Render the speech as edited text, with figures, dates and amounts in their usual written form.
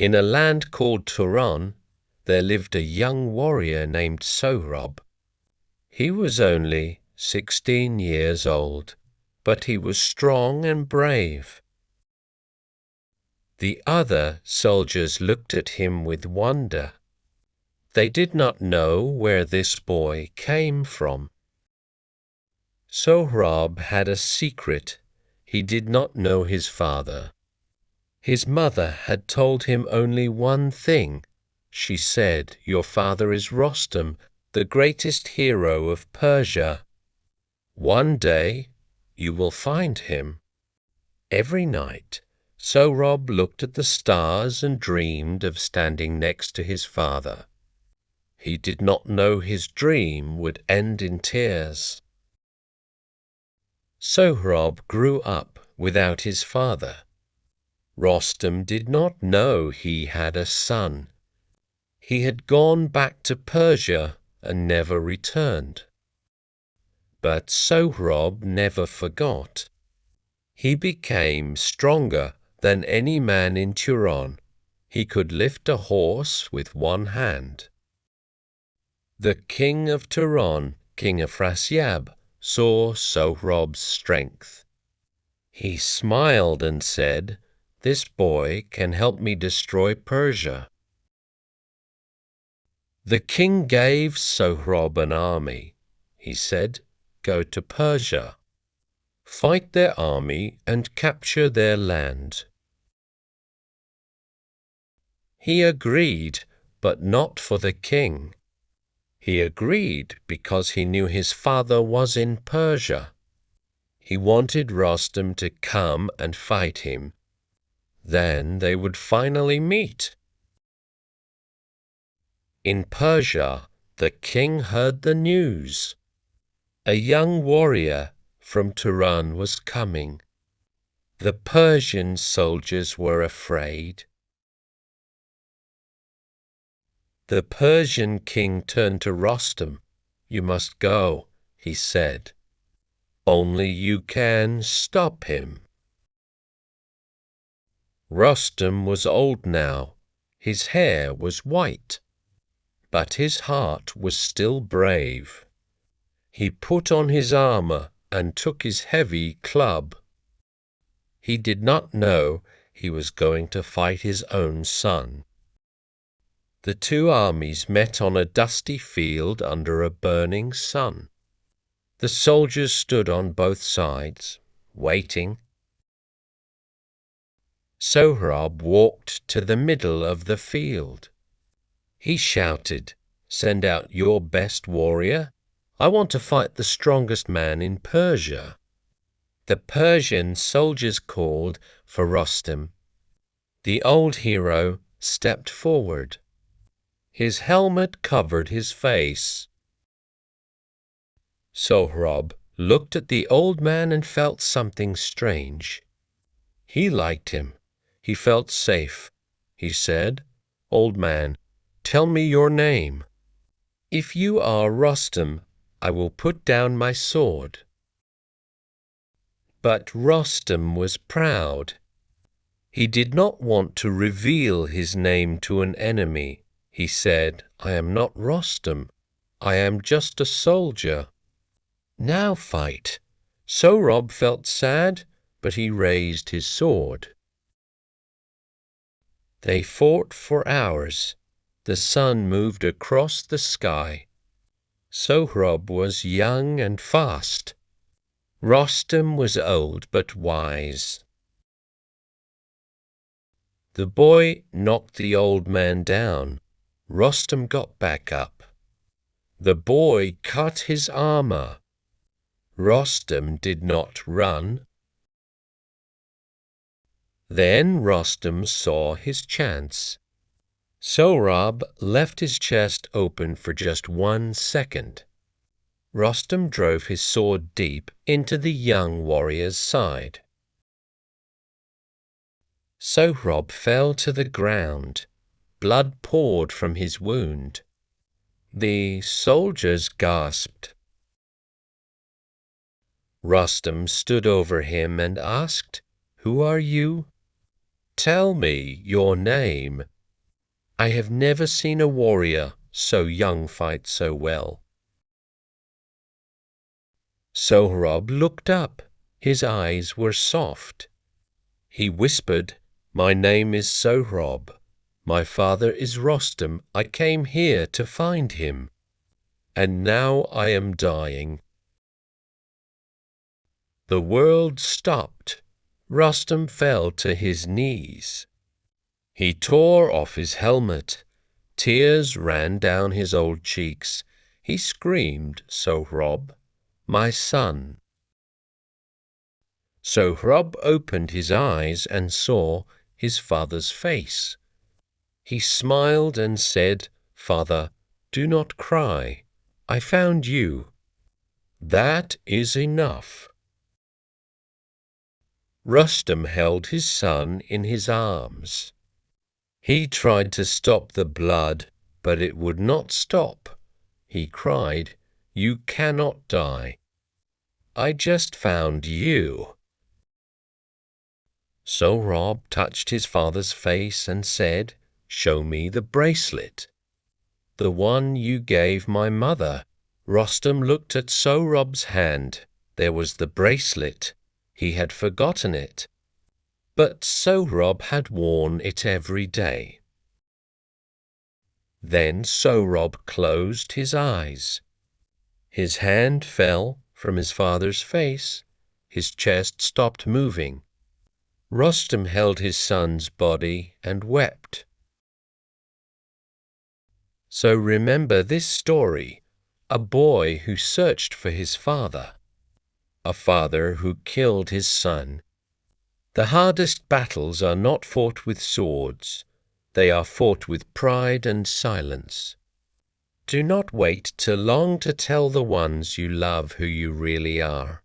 In a land called Turan, there lived a young warrior named Sohrab. He was only 16 years old, but he was strong and brave. The other soldiers looked at him with wonder. They did not know where this boy came from. Sohrab had a secret. He did not know his father. His mother had told him only one thing. She said, "Your father is Rostam, the greatest hero of Persia. One day you will find him." Every night, Sohrab looked at the stars and dreamed of standing next to his father. He did not know his dream would end in tears. Sohrab grew up without his father. Rostam did not know he had a son. He had gone back to Persia and never returned. But Sohrab never forgot. He became stronger than any man in Turan. He could lift a horse with one hand. The king of Turan, King Afrasiab, saw Sohrab's strength. He smiled and said, "This boy can help me destroy Persia." The king gave Sohrab an army. He said, "Go to Persia. Fight their army and capture their land." He agreed, but not for the king. He agreed because he knew his father was in Persia. He wanted Rostam to come and fight him. Then they would finally meet. In Persia, the king heard the news. A young warrior from Turan was coming. The Persian soldiers were afraid. The Persian king turned to Rostam. "You must go," he said. "Only you can stop him." Rostam was old now. His hair was white, but his heart was still brave. He put on his armor and took his heavy club. He did not know he was going to fight his own son. The two armies met on a dusty field under a burning sun. The soldiers stood on both sides, waiting. Sohrab walked to the middle of the field. He shouted, "Send out your best warrior. I want to fight the strongest man in Persia." The Persian soldiers called for Rostam. The old hero stepped forward. His helmet covered his face. Sohrab looked at the old man and felt something strange. He liked him. He felt safe. He said, "Old man, tell me your name. If you are Rostam, I will put down my sword." But Rostam was proud. He did not want to reveal his name to an enemy. He said, "I am not Rostam. I am just a soldier." "Now fight." Sohrab felt sad, but he raised his sword. They fought for hours. The sun moved across the sky. Sohrab was young and fast. Rostam was old but wise. The boy knocked the old man down. Rostam got back up. The boy cut his armor. Rostam did not run. Then Rostam saw his chance. Sohrab left his chest open for just 1 second. Rostam drove his sword deep into the young warrior's side. Sohrab fell to the ground. Blood poured from his wound. The soldiers gasped. Rostam stood over him and asked, "Who are you?" tell me your name. I have never seen a warrior so young fight so well." Sohrab looked up. His eyes were soft. He whispered, "My name is Sohrab. My father is Rostam. I came here to find him. And now I am dying." The world stopped. Rostam fell to his knees. He tore off his helmet. Tears ran down his old cheeks. He screamed, "Sohrab, my son." Sohrab opened his eyes and saw his father's face. He smiled and said, "Father, do not cry. I found you. That is enough." Rostam held his son in his arms. He tried to stop the blood, but it would not stop. He cried, "You cannot die. I just found you." Sohrab touched his father's face and said, "Show me the bracelet." "The one you gave my mother." Rostam looked at Sohrab's hand. There was the bracelet. He had forgotten it. But Sohrab had worn it every day. Then Sohrab closed his eyes. His hand fell from his father's face. His chest stopped moving. Rostam held his son's body and wept. So remember this story, a boy who searched for his father, a father who killed his son. The hardest battles are not fought with swords. They are fought with pride and silence. Do not wait too long to tell the ones you love who you really are.